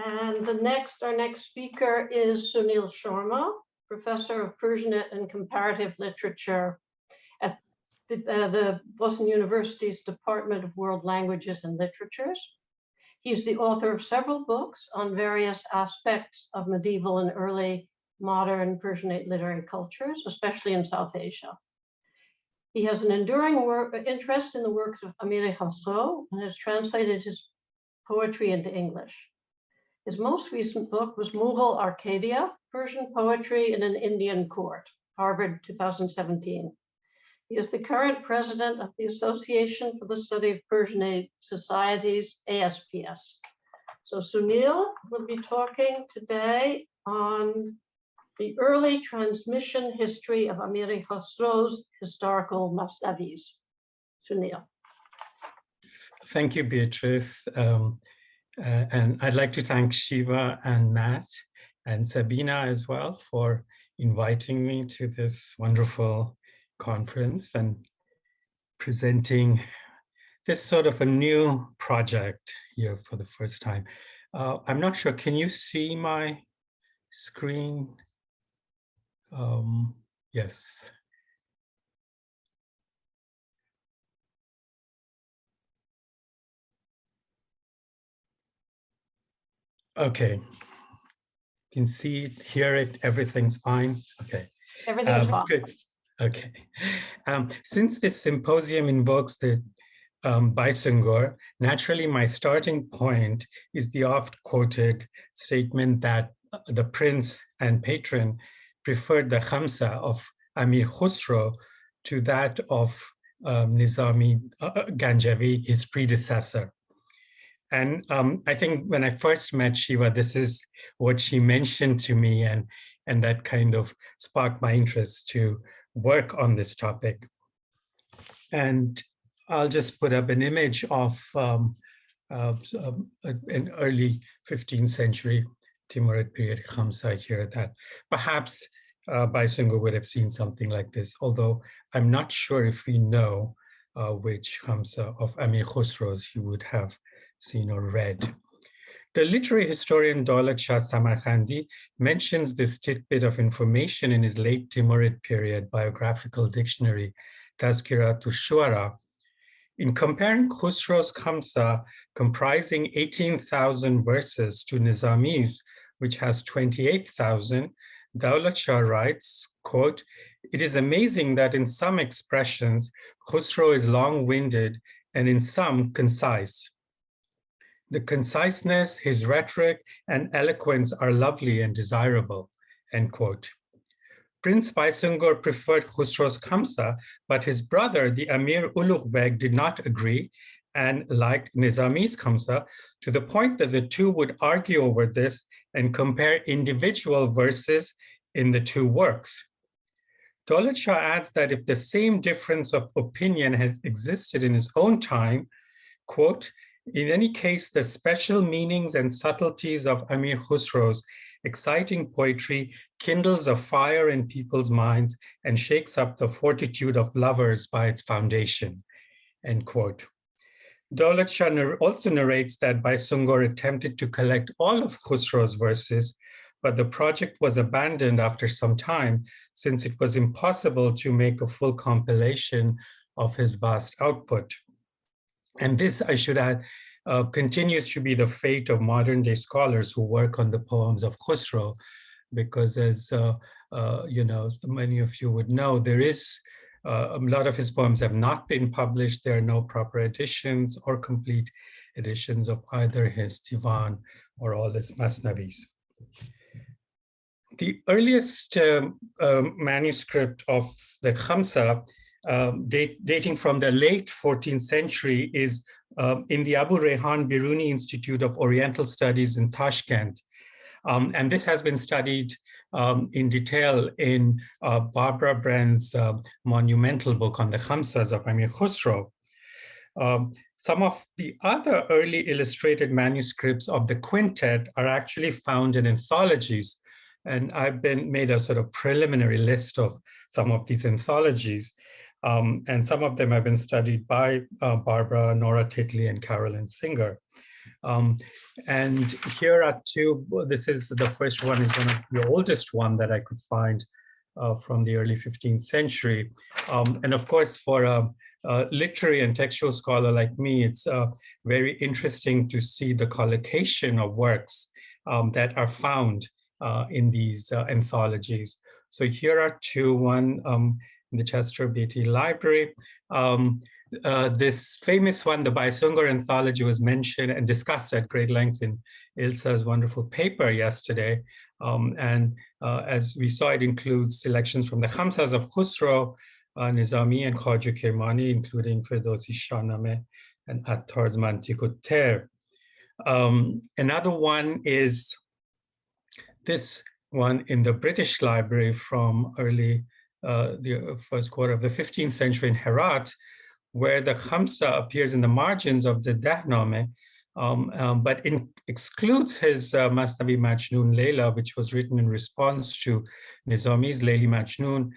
And our next speaker is Sunil Sharma, professor of Persian and comparative literature at the Boston University's Department of World Languages and Literatures. He's the author of several books on various aspects of medieval and early modern Persianate literary cultures, especially in South Asia. He has an enduring interest in the works of Amir Khusraw and has translated his poetry into English. His most recent book was Mughal Arcadia, Persian Poetry in an Indian Court, Harvard 2017. He is the current president of the Association for the Study of Persianate Societies, ASPS. So Sunil will be talking today on the early transmission history of Amir Khusraw's historical Masnavis. Sunil. Thank you, Beatrice. And I'd like to thank Shiva and Matt and Sabina as well for inviting me to this wonderful conference and presenting this sort of a new project here for the first time. I'm not sure, can you see my screen? Yes. Okay. You can see it, hear it, everything's fine. Okay. Everything's fine. Good. Okay. Since this symposium invokes the Baysunghur, naturally my starting point is the oft-quoted statement that the prince and patron preferred the Khamsa of Amir Khusraw to that of Nizami Ganjavi, his predecessor. And I think when I first met Shiva, this is what she mentioned to me, and that kind of sparked my interest to work on this topic. And I'll just put up an image of an early 15th century Timurid period Khamsa here that perhaps Baysunghur would have seen something like this, although I'm not sure if we know which Khamsa of Amir Khusraw's he would have seen or read. The literary historian Daulat Shah Samarkandi mentions this tidbit of information in his late Timurid period biographical dictionary, Tazkiratul Shuara. In comparing Khusraw's Khamsa, comprising 18,000 verses, to Nizami's, which has 28,000, Daulat Shah writes, quote, "It is amazing that in some expressions, Khusraw is long-winded and in some concise. The conciseness, his rhetoric, and eloquence are lovely and desirable," end quote. Prince Baysunghur preferred Khusraw's Khamsa, but his brother, the Amir Ulugh Beg, did not agree and liked Nizami's Khamsa to the point that the two would argue over this and compare individual verses in the two works. Daulat Shah adds that if the same difference of opinion had existed in his own time, quote, "In any case, the special meanings and subtleties of Amir Khusraw's exciting poetry kindles a fire in people's minds and shakes up the fortitude of lovers by its foundation," end quote. Daulat Shah also narrates that Baysunghur attempted to collect all of Khusraw's verses, but the project was abandoned after some time since it was impossible to make a full compilation of his vast output. And this, I should add, continues to be the fate of modern day scholars who work on the poems of Khusraw, because as you know, many of you would know, there is a lot of his poems have not been published. There are no proper editions or complete editions of either his Divan or all his Masnavis. The earliest manuscript of the Khamsa, dating from the late 14th century, is in the Abu Rehan Biruni Institute of Oriental Studies in Tashkent. And this has been studied in detail in Barbara Brenn's monumental book on the Khamsas of Amir Khusraw. Some of the other early illustrated manuscripts of the quintet are actually found in anthologies. And I've made a sort of preliminary list of some of these anthologies. And some of them have been studied by Barbara, Nora Titley, and Carolyn Singer. And here are two. This is the first one, is one of the oldest one that I could find from the early 15th century. And of course, for a literary and textual scholar like me, it's very interesting to see the collocation of works that are found in these anthologies. So here are two, one in the Chester Beatty Library. This famous one, the Baysunghur anthology, was mentioned and discussed at great length in Ilsa's wonderful paper yesterday. As we saw, it includes selections from the Khamsas of Khusraw, Nizami, and Khwaja Kirmani, including Firdausi Shahnameh and Attar's Mantiq-ut-Tair. Another one is this one in the British Library from early the first quarter of the 15th century in Herat, where the Khamsa appears in the margins of the Dahnameh, but excludes his Masnavi Majnoon Layla, which was written in response to Nizami's Layli Majnoon,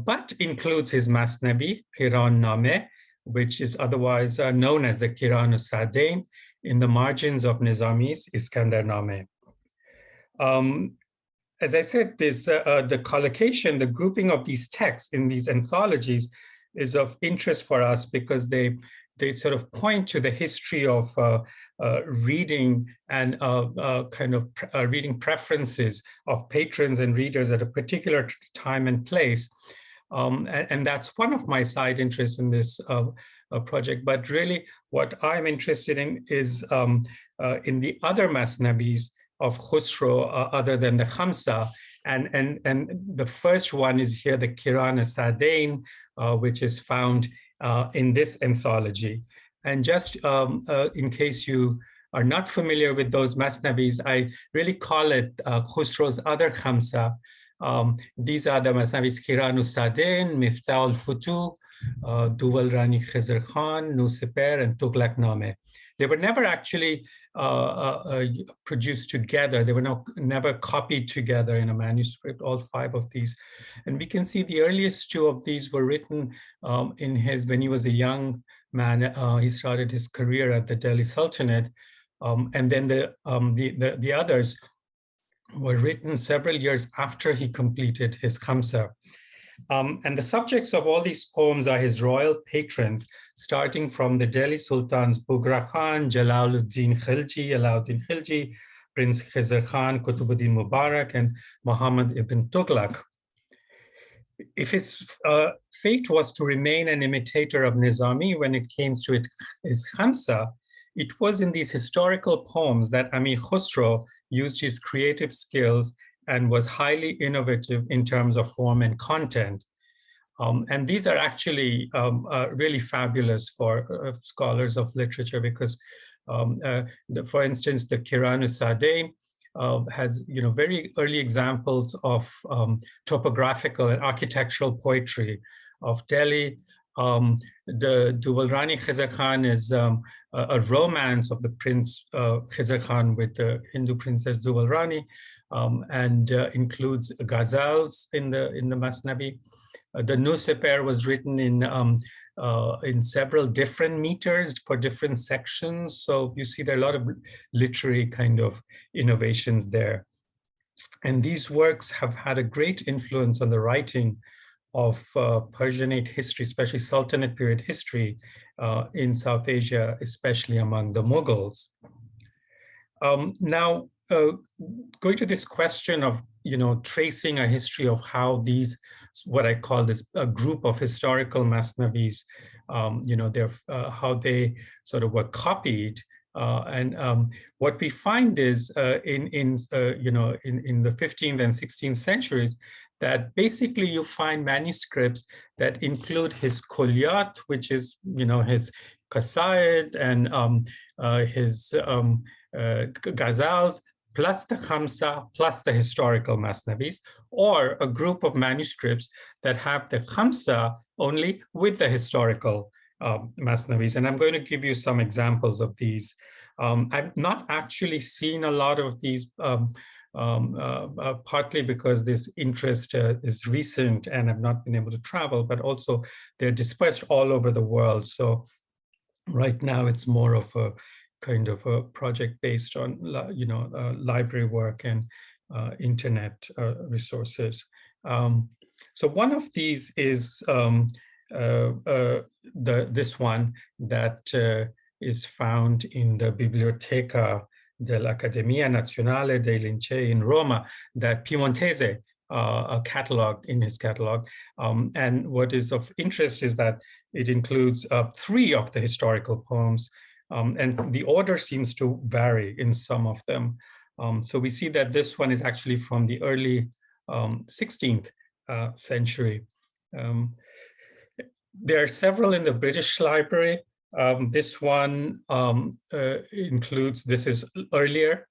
but includes his Masnavi, Qiran Nameh, which is otherwise known as the Qiran-u-Sadain, in the margins of Nizami's Iskandar Nameh. As I said, this, the collocation, the grouping of these texts in these anthologies is of interest for us because they sort of point to the history of reading and reading preferences of patrons and readers at a particular time and place. And that's one of my side interests in this project. But really, what I'm interested in is in the other Masnavis of Khusraw other than the Khamsa. And the first one is here, the Qiran-u-Sadain, which is found in this anthology. And just in case you are not familiar with those Masnavis, I really call it Khusraw's other Khamsa. These are the Masnavis Qiran-u-Sadain, Miftah al-Futuh, Duwal Rani Khizr Khan, Nusiper, and Tughlaq Nameh. They were never actually produced together. They were never copied together in a manuscript, all five of these. And we can see the earliest two of these were written when he was a young man. He started his career at the Delhi Sultanate. And then the others were written several years after he completed his Khamsa. And the subjects of all these poems are his royal patrons, starting from the Delhi Sultans Bughra Khan, Jalaluddin Khilji, Prince Khizr Khan, Qutubuddin Mubarak, and Muhammad ibn Tughlaq. If his fate was to remain an imitator of Nizami when it came to his Khamsa, it was in these historical poems that Amir Khusraw used his creative skills and was highly innovative in terms of form and content. And these are actually really fabulous for scholars of literature because, for instance, the Qiran-u-Sadain has very early examples of topographical and architectural poetry of Delhi. The Duwal Rani Khizr Khan is a romance of the Prince Khizr Khan with the Hindu princess Duwal Rani. And includes ghazals in the Masnavi. The Nusiper was written in several different meters for different sections. So you see there are a lot of literary kind of innovations there. And these works have had a great influence on the writing of Persianate history, especially Sultanate period history in South Asia, especially among the Mughals. Now, going to this question of tracing a history of how these, what I call this a group of historical Masnavis, how they sort of were copied, and what we find is in the 15th and 16th centuries that basically you find manuscripts that include his kulliyat, which is his qasaid and his ghazals, plus the Khamsa, plus the historical Masnavis, or a group of manuscripts that have the Khamsa only with the historical Masnavis. And I'm going to give you some examples of these. I've not actually seen a lot of these, partly because this interest is recent and I've not been able to travel, but also they're dispersed all over the world. So right now it's more of a kind of a project based on, library work and internet resources. So one of these is this one that is found in the Biblioteca dell'Accademia Nazionale dei Lincei in Roma, that Piemontese catalog in his catalog. And what is of interest is that it includes 3 of the historical poems, and the order seems to vary in some of them. So we see that this one is actually from the early 16th century. There are several in the British Library. This one includes, this is earlier,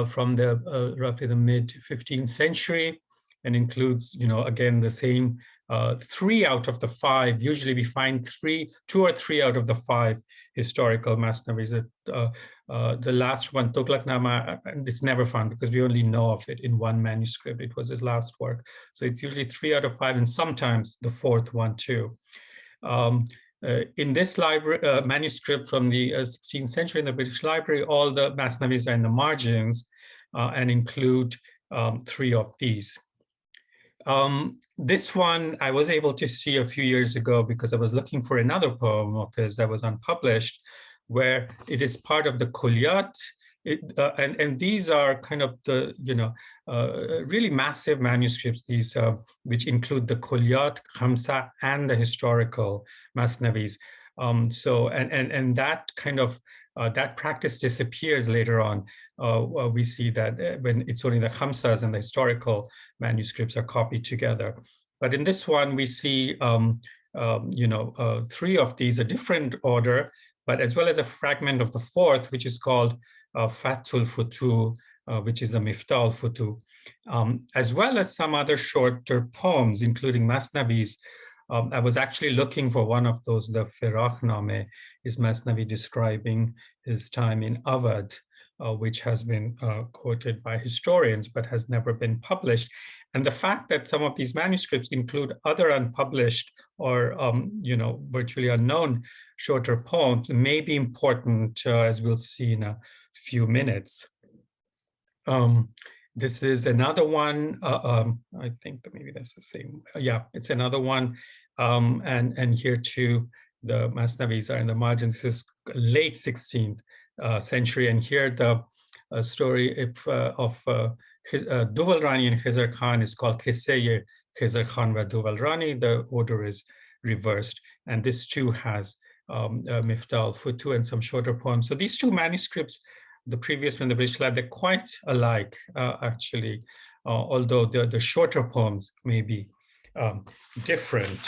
from the roughly the mid 15th century, and includes, again, the same 3 out of the 5. Usually we find 2 or 3 out of the 5 historical Masnavis. The last one, Tughlaqnama, and it's never found because we only know of it in one manuscript. It was his last work. So it's usually 3 out of 5, and sometimes the 4th one too. In this library manuscript from the 16th century in the British Library, all the Masnavis are in the margins and include 3 of these. This one I was able to see a few years ago because I was looking for another poem of his that was unpublished, where it is part of the Kulliyat. And these are kind of the, really massive manuscripts, these which include the Kulliyat, Khamsa, and the historical Masnavis. So that kind of that practice disappears later on. We see that when it's only the Khamsas and the historical manuscripts are copied together. But in this one, we see 3 of these, a different order, but as well as a fragment of the 4th, which is called Fathul Futu, which is the Miftah al-Futu, as well as some other shorter poems, including Masnavis. I was actually looking for one of those, the Firahname, is Masnavi describing his time in Awadh, which has been quoted by historians, but has never been published. And the fact that some of these manuscripts include other unpublished or, virtually unknown shorter poems may be important, as we'll see in a few minutes. This is another one. I think that maybe that's the same. Yeah, it's another one. And here too, the Masnavis are in the margins. This is late 16th century. And here the story of Duval Rani and Khizr Khan is called Qisseh Khizr Khan wa Duval Rani. The order is reversed. And this too has Miftah al-Futu and some shorter poems. So these 2 manuscripts, the previous one, the British Library, they're quite alike, actually, although the shorter poems may be different.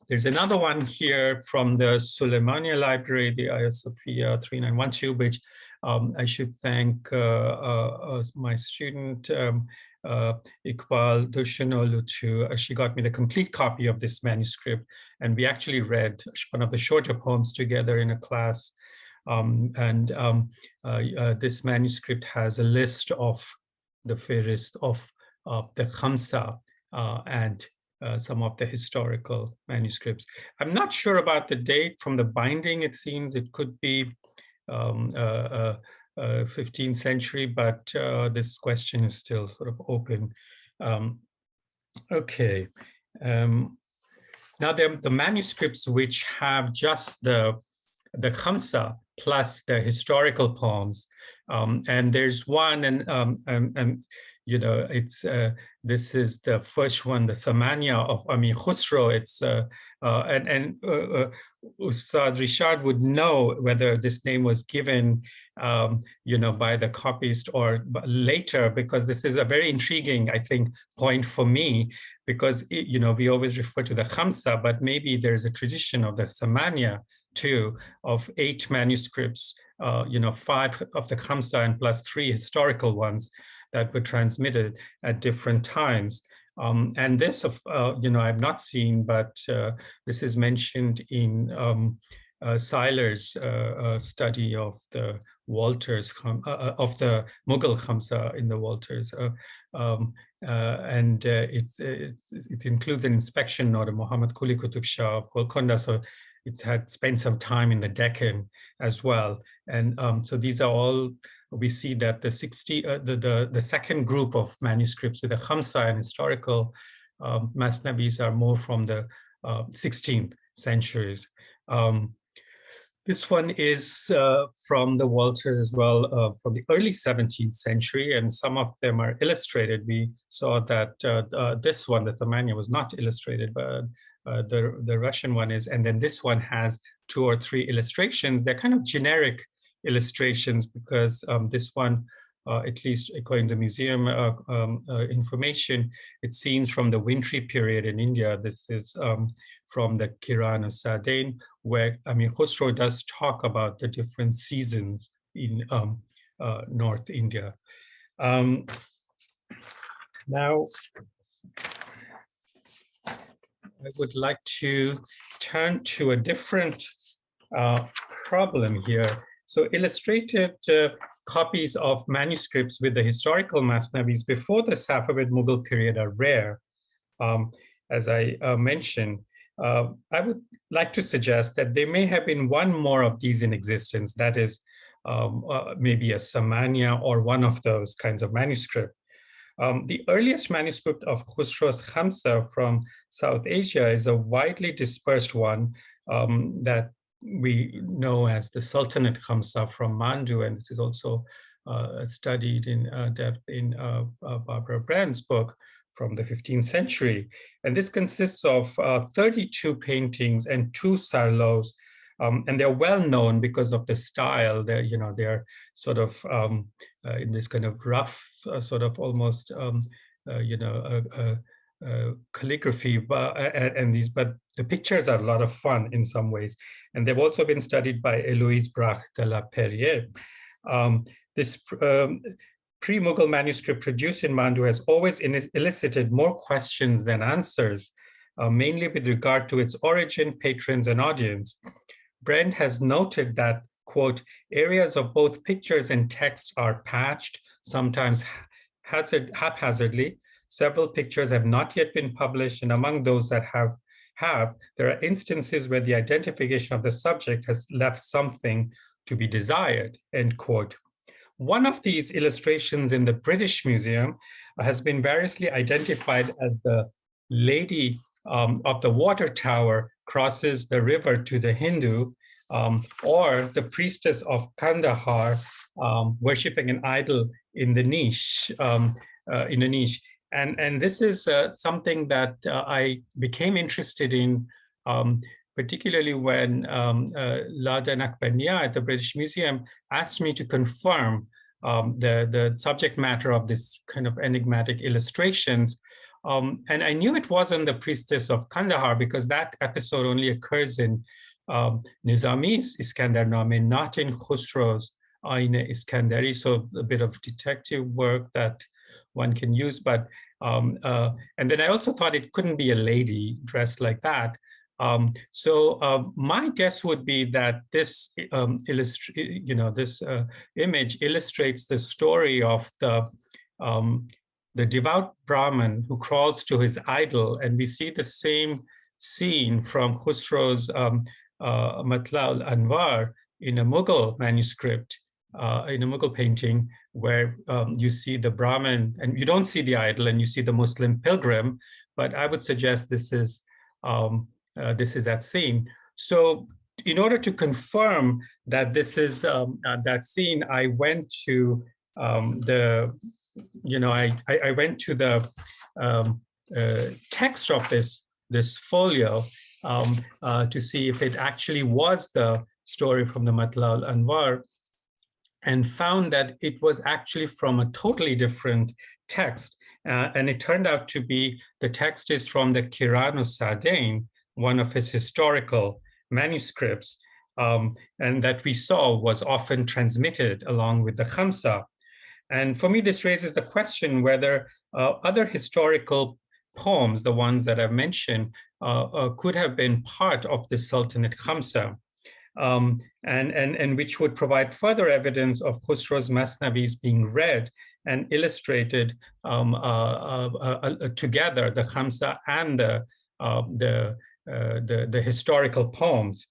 There's another one here from the Suleimania Library, the Hagia Sophia 3912, which I should thank my student, Iqbal Dushanolu. She got me the complete copy of this manuscript, and we actually read one of the shorter poems together in a class. This manuscript has a list of the fairest of the Khamsa and some of the historical manuscripts. I'm not sure about the date from the binding. It seems it could be 15th century, but this question is still sort of open. Okay. Now the manuscripts which have just the Khamsa plus the historical poems, and there's one, and it's this is the first one, the Thamania of Amir Khusraw. It's Ustad Rishad would know whether this name was given, by the copyist or later, because this is a very intriguing, I think, point for me, because we always refer to the Khamsa, but maybe there's a tradition of the Thamania too, of 8 manuscripts, 5 of the Khamsa and plus 3 historical ones that were transmitted at different times. And this, I've not seen, but this is mentioned in Seiler's study of the Walters, of the Mughal Khamsa in the Walters. It includes an inspection note of Muhammad Quli Qutub Shah of Golconda. So it's had spent some time in the Deccan as well. And so these are all, we see that the second group of manuscripts with the Khamsa and historical Masnavis are more from the 16th centuries. This one is from the Walters as well, from the early 17th century, and some of them are illustrated. We saw that this one, the Thamania, was not illustrated, but the Russian one is. And then this one has 2 or 3 illustrations. They're kind of generic illustrations because this one, at least according to museum information, it's scenes from the wintry period in India. This is from the Kirana Sardain, where Amir Khusraw does talk about the different seasons in North India. Now, I would like to turn to a different problem here. So illustrated copies of manuscripts with the historical Masnavis before the Safavid Mughal period are rare. As I mentioned, I would like to suggest that there may have been one more of these in existence, that is maybe a Samania or one of those kinds of manuscript. The earliest manuscript of Khusraw's Khamsa from South Asia is a widely dispersed one that we know as the Sultanate Khamsa from Mandu, and this is also studied in depth in Barbara Brand's book from the 15th century. And this consists of 32 paintings and 2 sarlos, and they're well known because of the style. They're sort of in this kind of rough, sort of almost calligraphy, but the pictures are a lot of fun in some ways. And they've also been studied by Héloïse Braque de la Perrière. This pre-Mughal manuscript produced in Mandu has always elicited more questions than answers, mainly with regard to its origin, patrons, and audience. Brent has noted that, quote, areas of both pictures and text are patched, sometimes haphazardly. Several pictures have not yet been published, and among those that have, there are instances where the identification of the subject has left something to be desired, end quote. One of these illustrations in the British Museum has been variously identified as the Lady of the Water Tower crosses the river to the Hindu, or the priestess of Kandahar worshipping an idol in the niche, And this is something that I became interested in, particularly when Lada Nakbania at the British Museum asked me to confirm the subject matter of this kind of enigmatic illustrations. And I knew it wasn't the priestess of Kandahar because that episode only occurs in Nizami's Iskandername, not in Khusraw's Aine Iskandari. So a bit of detective work that one can use. But and then I also thought it couldn't be a lady dressed like that. So my guess would be that this image illustrates the story of the devout Brahmin who crawls to his idol, and we see the same scene from Khusraw's Matla al-Anwar in a Mughal manuscript, in a Mughal painting, where you see the Brahmin, and you don't see the idol, and you see the Muslim pilgrim. But I would suggest this is that scene. So in order to confirm that this is that scene, I went to I went to the text of this folio to see if it actually was the story from the Matla al-Anwar, and found that it was actually from a totally different text. And it turned out to be, the text is from the Kirana Sardain, one of his historical manuscripts, and that we saw was often transmitted along with the Khamsa. And for me, this raises the question whether other historical poems, the ones that I've mentioned, could have been part of the Sultanate Khamsa, and which would provide further evidence of Khusraw's Masnavis being read and illustrated together, the Khamsa and the historical poems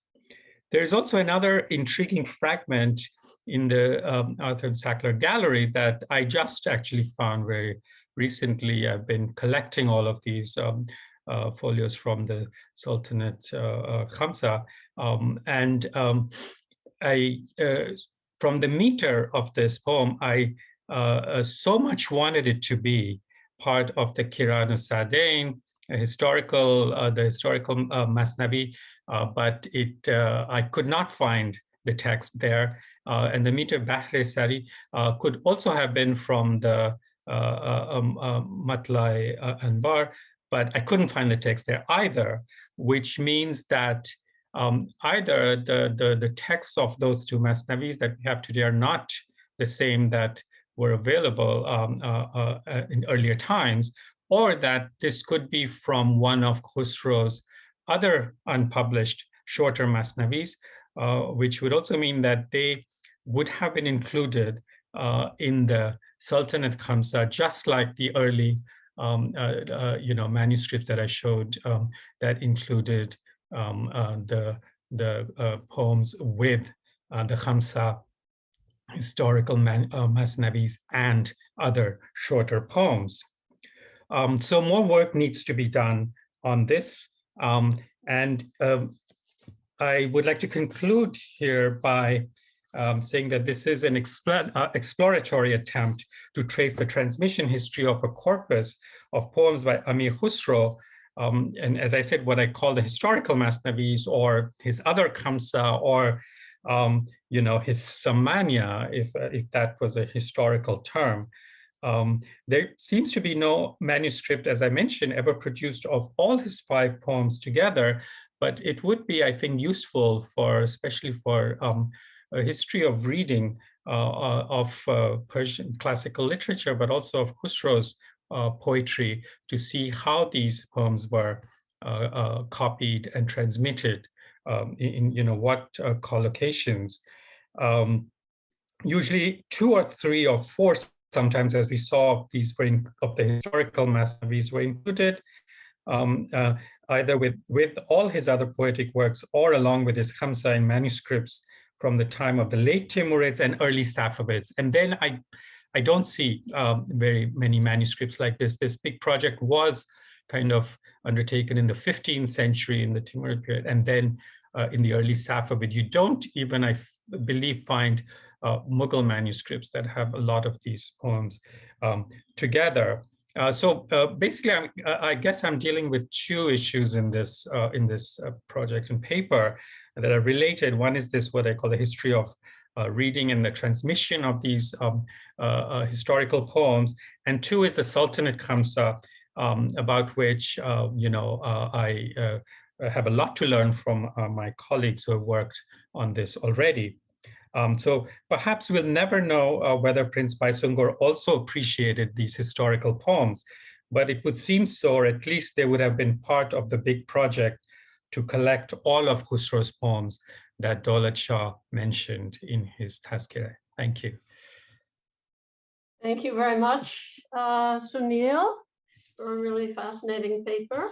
There's also another intriguing fragment in the Arthur Sackler Gallery that I just actually found very recently. I've been collecting all of these folios from the Sultanate Khamsa, from the meter of this poem, I so much wanted it to be part of the Kiran Sadain, the historical Masnavi, but I could not find the text there. And the meter Bahre Sari could also have been from the Matlai Anbar, but I couldn't find the text there either, which means that either the texts of those two Masnavis that we have today are not the same that were available in earlier times, or that this could be from one of Khusraw's other unpublished shorter Masnavis, which would also mean that they would have been included in the Sultanate Khamsa, just like the early manuscripts that I showed that included the poems with the Khamsa historical Masnavis and other shorter poems. So more work needs to be done on this. I would like to conclude here by saying that this is an exploratory attempt to trace the transmission history of a corpus of poems by Amir Khusraw, and as I said, what I call the historical Masnavis, or his other Khamsa, or his Samanya, if that was a historical term. There seems to be no manuscript, as I mentioned, ever produced of all his 5 poems together, but it would be, I think, useful especially for a history of reading of Persian classical literature, but also of Khusraw's poetry, to see how these poems were copied and transmitted in what collocations. Usually 2 or 3 or 4, sometimes, as we saw, these of the historical Masnavis were included, either with all his other poetic works or along with his Khamsa in manuscripts from the time of the late Timurids and early Safavids. And then I don't see very many manuscripts like this. This big project was kind of undertaken in the 15th century in the Timurid period, and then in the early Safavid. You don't even, I believe, find Mughal manuscripts that have a lot of these poems together. So basically, I guess I'm dealing with 2 issues in this project and paper that are related. One is this, what I call the history of reading and the transmission of these historical poems, and 2 is the Sultanate Khamsa, about which I have a lot to learn from my colleagues who have worked on this already. So perhaps we'll never know whether Prince Baysunghur also appreciated these historical poems, but it would seem so, or at least they would have been part of the big project to collect all of Khusraw's poems that Daulat Shah mentioned in his Tazkirah. Thank you. Thank you very much, Sunil, for a really fascinating paper.